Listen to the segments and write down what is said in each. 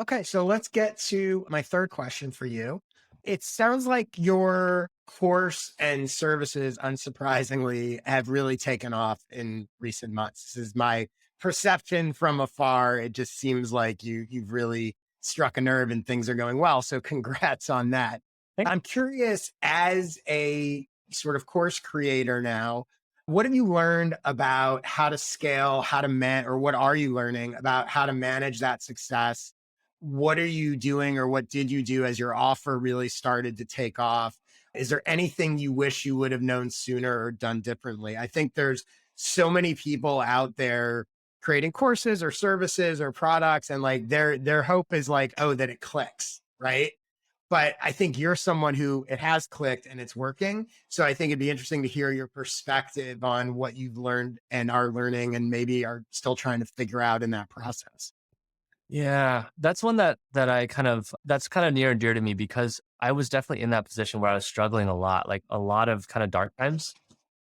Okay, so let's get to my third question for you. It sounds like your course and services, unsurprisingly, have really taken off in recent months. This is my perception from afar. It just seems like you've really struck a nerve and things are going well. So congrats on that. Thank I'm curious, as a sort of course creator now, what have you learned about how to scale, how to man, or what are you learning about how to manage that success? What are you doing or what did you do as your offer really started to take off? Is there anything you wish you would have known sooner or done differently? I think there's so many people out there creating courses or services or products, and like their hope is like, oh, that it clicks, right? But I think you're someone who it has clicked and it's working. So I think it'd be interesting to hear your perspective on what you've learned and are learning and maybe are still trying to figure out in that process. Yeah, that's one that I kind of that's kind of near and dear to me because I was definitely in that position where I was struggling a lot, like a lot of kind of dark times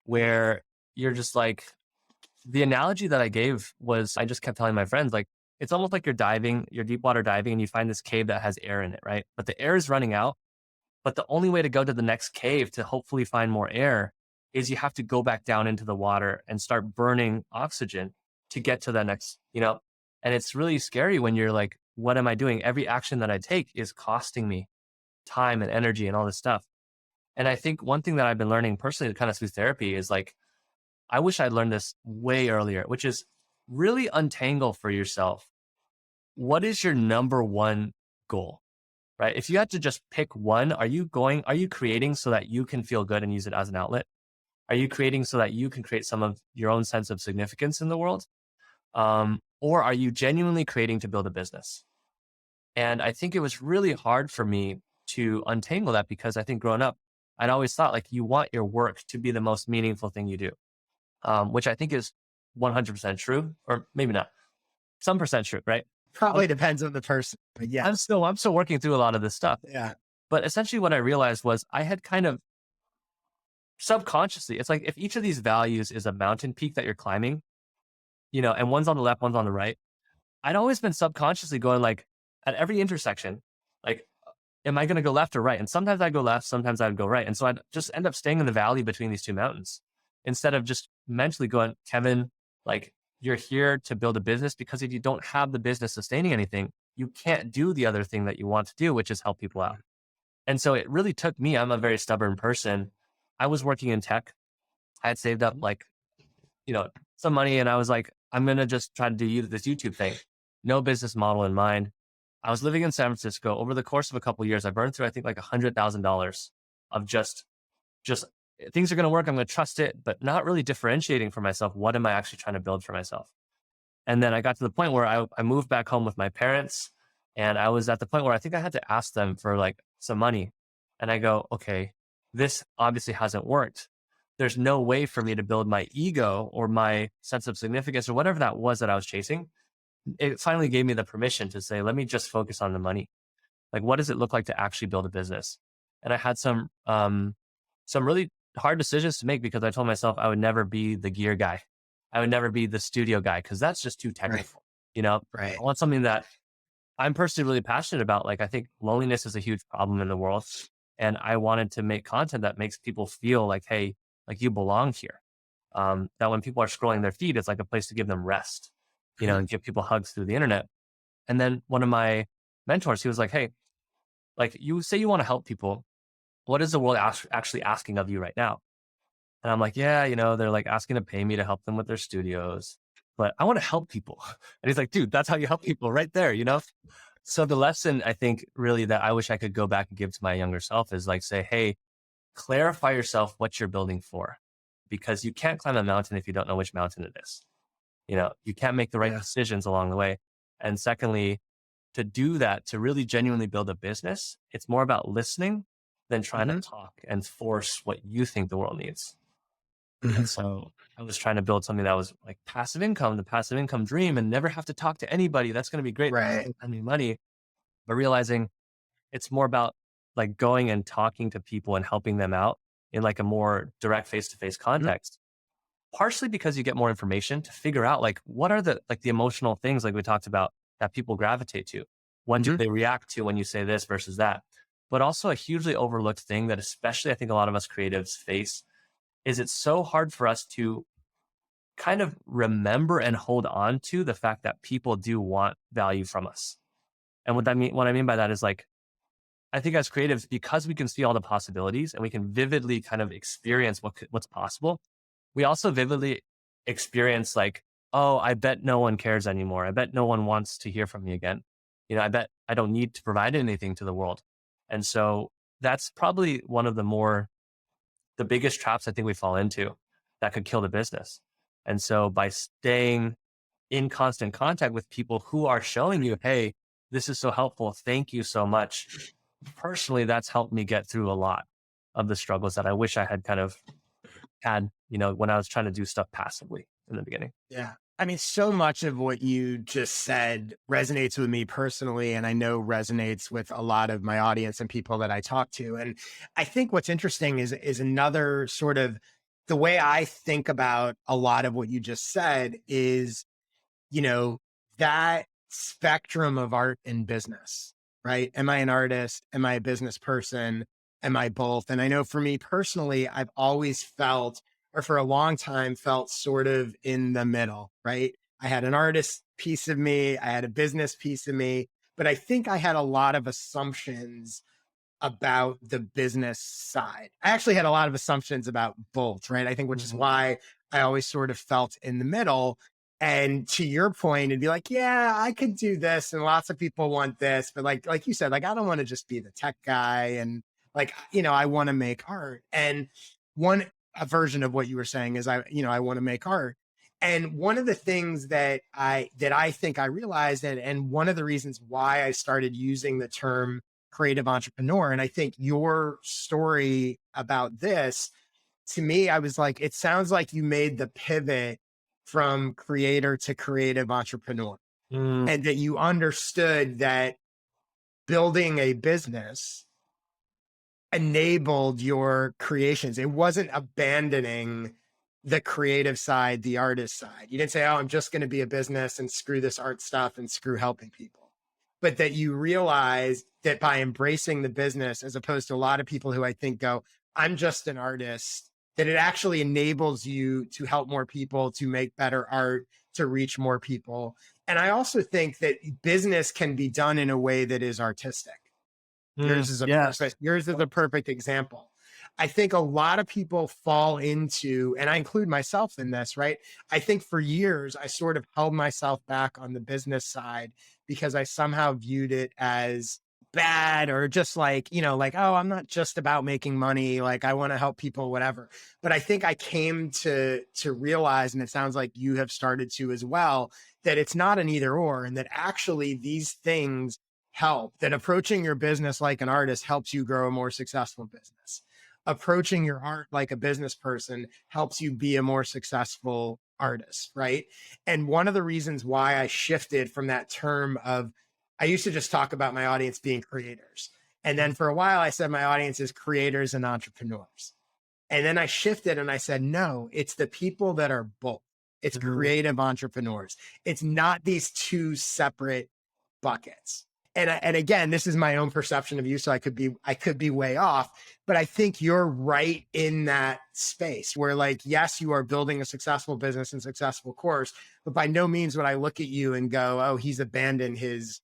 where you're just like the analogy that I gave was I just kept telling my friends like it's almost like you're diving, you're deep water diving and you find this cave that has air in it, right? But the air is running out, but the only way to go to the next cave to hopefully find more air is you have to go back down into the water and start burning oxygen to get to the next. And it's really scary when you're like, what am I doing? Every action that I take is costing me time and energy and all this stuff. And I think one thing that I've been learning personally, kind of through therapy, is like, I wish I'd learned this way earlier, which is really untangle for yourself. What is your number one goal? Right? If you had to just pick one, are you creating so that you can feel good and use it as an outlet? Are you creating so that you can create some of your own sense of significance in the world? Or are you genuinely creating to build a business? And I think it was really hard for me to untangle that because I think growing up, I'd always thought like you want your work to be the most meaningful thing you do, which I think is 100% true, or maybe not, some percent true, right? I'm, Probably depends on the person, but yeah. I'm still working through a lot of this stuff. Yeah. But essentially, what I realized was I had kind of subconsciously, it's like if each of these values is a mountain peak that you're climbing, and one's on the left, one's on the right. I'd always been subconsciously going like at every intersection, like, am I going to go left or right? And sometimes I'd go left, sometimes I'd go right. And so I'd just end up staying in the valley between these two mountains instead of just mentally going, Kevin, like you're here to build a business because if you don't have the business sustaining anything, you can't do the other thing that you want to do, which is help people out. And so it really took me, I'm a very stubborn person. I was working in tech. I had saved up like, you know, some money and I was like, I'm going to just try to do this YouTube thing. No business model in mind. I was living in San Francisco. Over the course of a couple of years, I burned through, I think like $100,000 of just things are going to work. I'm going to trust it, but not really differentiating for myself. What am I actually trying to build for myself? And then I got to the point where I moved back home with my parents and I was at the point where I think I had to ask them for like some money. And I go, okay, this obviously hasn't worked. There's no way for me to build my ego or my sense of significance or whatever that was that I was chasing. It finally gave me the permission to say, let me just focus on the money. Like, what does it look like to actually build a business? And I had some really hard decisions to make because I told myself I would never be the gear guy. I would never be the studio guy because that's just too Right. technical. You know, Right. I want something that I'm personally really passionate about. Like, I think loneliness is a huge problem in the world. And I wanted to make content that makes people feel like, hey, like you belong here. That when people are scrolling their feed, it's like a place to give them rest, Mhm. and give people hugs through the internet. And then one of my mentors, he was like, hey, like you say you want to help people. What is the world actually asking of you right now? And I'm like, yeah, they're like asking to pay me to help them with their studios, but I want to help people. And he's like, dude, that's how you help people right there. So the lesson I think really that I wish I could go back and give to my younger self is like, say, hey, clarify yourself what you're building for, because you can't climb a mountain if you don't know which mountain it is. You can't make the right Yeah. decisions along the way. And secondly, to do that, to really genuinely build a business, it's more about listening than trying to Mhm. talk and force what you think the world needs. And Mhm. so I was trying to build something that was like passive income, the passive income dream, and never have to talk to anybody. That's going to be great. That's Right. going to send me money. But realizing it's more about like going and talking to people and helping them out in like a more direct face-to-face Mhm. context. Partially because you get more information to figure out like what are the emotional things like we talked about that people gravitate to. What do Mhm. they react to when you say this versus that? But also a hugely overlooked thing that especially I think a lot of us creatives face is it's so hard for us to kind of remember and hold on to the fact that people do want value from us. And what I mean by that is like, I think as creatives, because we can see all the possibilities and we can vividly kind of experience what's possible, we also vividly experience like, oh, I bet no one cares anymore. I bet no one wants to hear from me again. I bet I don't need to provide anything to the world. And so that's probably one of the biggest traps I think we fall into that could kill the business. And so by staying in constant contact with people who are showing you, hey, this is so helpful. Thank you so much. Personally, that's helped me get through a lot of the struggles that I wish I had kind of had, when I was trying to do stuff passively in the beginning. Yeah. I mean, so much of what you just said resonates with me personally, and I know resonates with a lot of my audience and people that I talk to. And I think what's interesting is another sort of the way I think about a lot of what you just said is, you know, that spectrum of art and business, right? Am I an artist? Am I a business person? Am I both? And I know for me personally, I've always felt, or for a long time, felt sort of in the middle, right? I had an artist piece of me, I had a business piece of me, but I think I had a lot of assumptions about the business side. I actually had a lot of assumptions about both, right? I think, which is Mhm. why I always sort of felt in the middle. And to your point, it'd be like, yeah, I could do this, and lots of people want this, but like you said, like I don't want to just be the tech guy, and like I want to make art. And one a version of what you were saying is I want to make art. And one of the things that I think I realized, and one of the reasons why I started using the term creative entrepreneur. And I think your story about this, to me, I was like, it sounds like you made the pivot from creator to creative entrepreneur, Mm, and that you understood that building a business enabled your creations. It wasn't abandoning the creative side, the artist side. You didn't say, oh, I'm just going to be a business and screw this art stuff and screw helping people. But that you realize that by embracing the business, as opposed to a lot of people who I think go, I'm just an artist, that it actually enables you to help more people, to make better art, to reach more people. And I also think that business can be done in a way that is artistic. yes. Yours is a perfect example. I think a lot of people fall into, and I include myself in this, right? I think for years I sort of held myself back on the business side because I somehow viewed it as bad, or just like, like, oh, I'm not just about making money, like I want to help people, whatever. But I think I came to realize, and it sounds like you have started to as well, that it's not an either or, and that actually these things help, that approaching your business like an artist helps you grow a more successful business. Approaching your art like a business person helps you be a more successful artist, right? And one of the reasons why I shifted from that term of, I used to just talk about my audience being creators. And then for a while, I said my audience is creators and entrepreneurs. And then I shifted and I said, no, it's the people that are both. It's Mhm. creative entrepreneurs. It's not these two separate buckets. And again, this is my own perception of you, so I could be way off, but I think you're right in that space where, like, yes, you are building a successful business and successful course, but by no means would I look at you and go, oh, he's abandoned his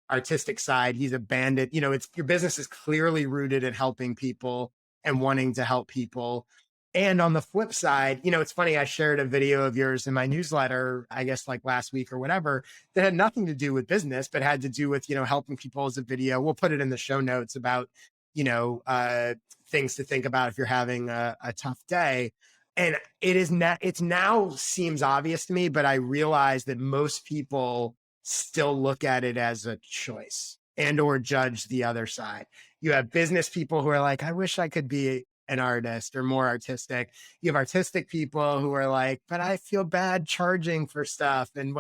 artistic side. He's abandoned, it's your business is clearly rooted in helping people and wanting to help people. And on the flip side, it's funny, I shared a video of yours in my newsletter, I guess like last week or whatever, that had nothing to do with business, but had to do with, helping people as a video. We'll put it in the show notes about, you know, uh, things to think about if you're having a tough day. And it's now seems obvious to me, but I realize that most people still look at it as a choice and or judge the other side. You have business people who are like, I wish I could be an artist or more artistic. You have artistic people who are like, but I feel bad charging for stuff. And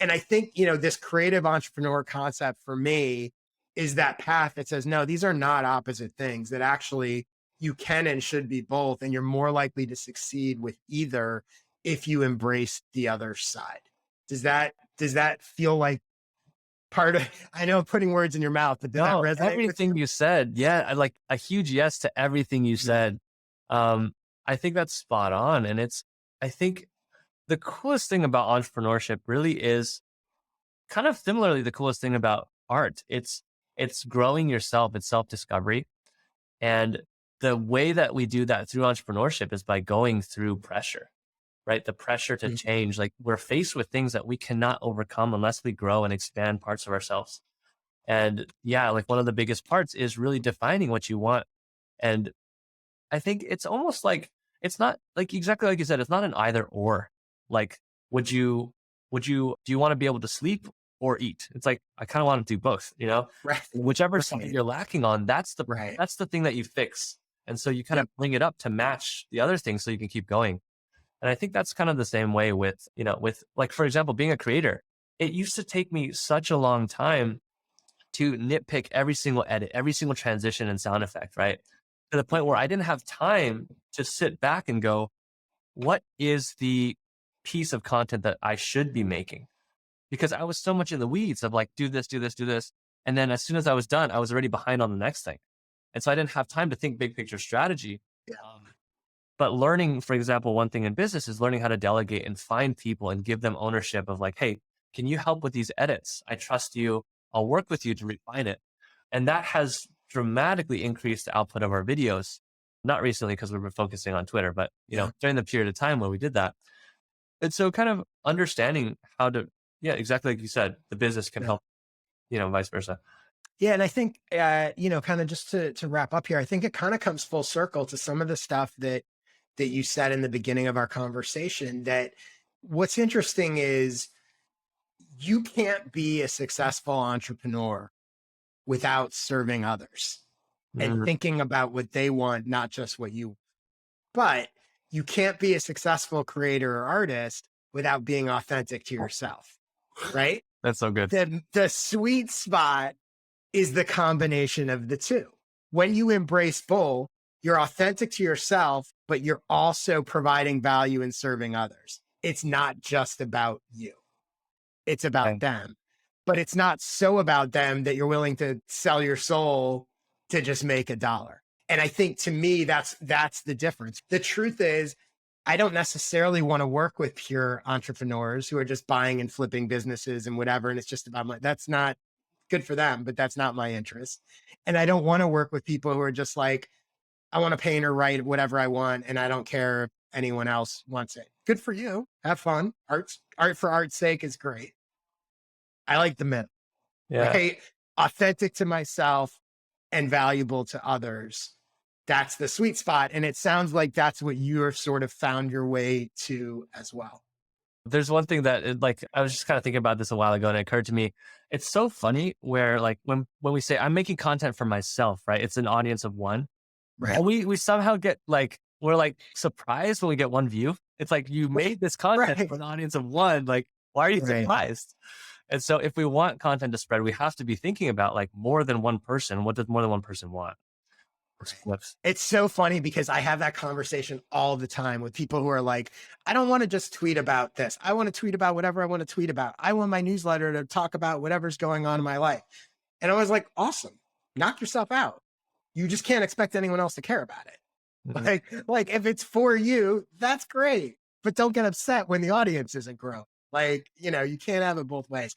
I think, this creative entrepreneur concept for me is that path that says, no, these are not opposite things, that actually you can and should be both. And you're more likely to succeed with either if you embrace the other side. Does that feel like part of, I know I'm putting words in your mouth, but did that No, resonate with everything you? you said. Yeah, I like a huge yes to everything you Mhm. said. I think that's spot on. And I think the coolest thing about entrepreneurship really is kind of similarly the coolest thing about art. It's growing yourself, it's self-discovery. And the way that we do that through entrepreneurship is by going through pressure, right? The pressure to Mhm. change. Like we're faced with things that we cannot overcome unless we grow and expand parts of ourselves. And yeah, like one of the biggest parts is really defining what you want. And I think it's almost like it's not like exactly like you said, it's not an either or. Like, would you do you want to be able to sleep or eat? It's like I kind of want to do both, you know? Right. Whichever side Right. you're lacking on, Right. that's the thing that you fix. And so you kind of Yep. bring it up to match the other things so you can keep going. And I think that's kind of the same way with, with like for example, being a creator. It used to take me such a long time to nitpick every single edit, every single transition and sound effect, right? To the point where I didn't have time to sit back and go, what is the piece of content that I should be making? Because I was so much in the weeds of like, do this, do this, do this. And then as soon as I was done, I was already behind on the next thing. And so I didn't have time to think big picture strategy. Yeah. But learning, for example, one thing in business is learning how to delegate and find people and give them ownership of like, hey, can you help with these edits? I trust you. I'll work with you to refine it. And that has dramatically increased the output of our videos. Not recently because we were focusing on Twitter, but Yeah. during the period of time where we did that. And so kind of understanding how to, yeah, exactly like you said, the business can Yeah. help, vice versa. Yeah, and I think, kind of just to wrap up here, I think it kind of comes full circle to some of the stuff that you said in the beginning of our conversation. That what's interesting is you can't be a successful entrepreneur without serving others and Mhm. thinking about what they want, not just what you. But you can't be a successful creator or artist without being authentic to yourself, right? That's so good. The sweet spot is the combination of the two. When you embrace both, you're authentic to yourself, but you're also providing value and serving others. It's not just about you, it's about Okay. them. But it's not so about them that you're willing to sell your soul to just make a dollar. And I think to me, that's the difference. The truth is, I don't necessarily want to work with pure entrepreneurs who are just buying and flipping businesses and whatever. And it's just about that's not good for them, but that's not my interest. And I don't want to work with people who are just like, I want to paint or write whatever I want, and I don't care if anyone else wants it. Good for you. Have fun. Art for art's sake is great. I like the middle, Yeah. right? Authentic to myself and valuable to others. That's the sweet spot. And it sounds like that's what you've sort of found your way to as well. There's one thing that like I was just kind of thinking about this a while ago and it occurred to me. It's so funny where like when we say I'm making content for myself, right? It's an audience of one. Right. And we somehow get like we're like surprised when we get one view. It's like you made this content Right. for an audience of one. Like, why are you Right. surprised? And so if we want content to spread, we have to be thinking about like more than one person. What does more than one person want? Which Right. flips. It's so funny because I have that conversation all the time with people who are like, I don't want to just tweet about this. I want to tweet about whatever I want to tweet about. I want my newsletter to talk about whatever's going on in my life. And I was like, awesome. Knock yourself out. You just can't expect anyone else to care about it. Mhm. Like if it's for you, that's great. But don't get upset when the audience isn't growing. Like, you can't have it both ways.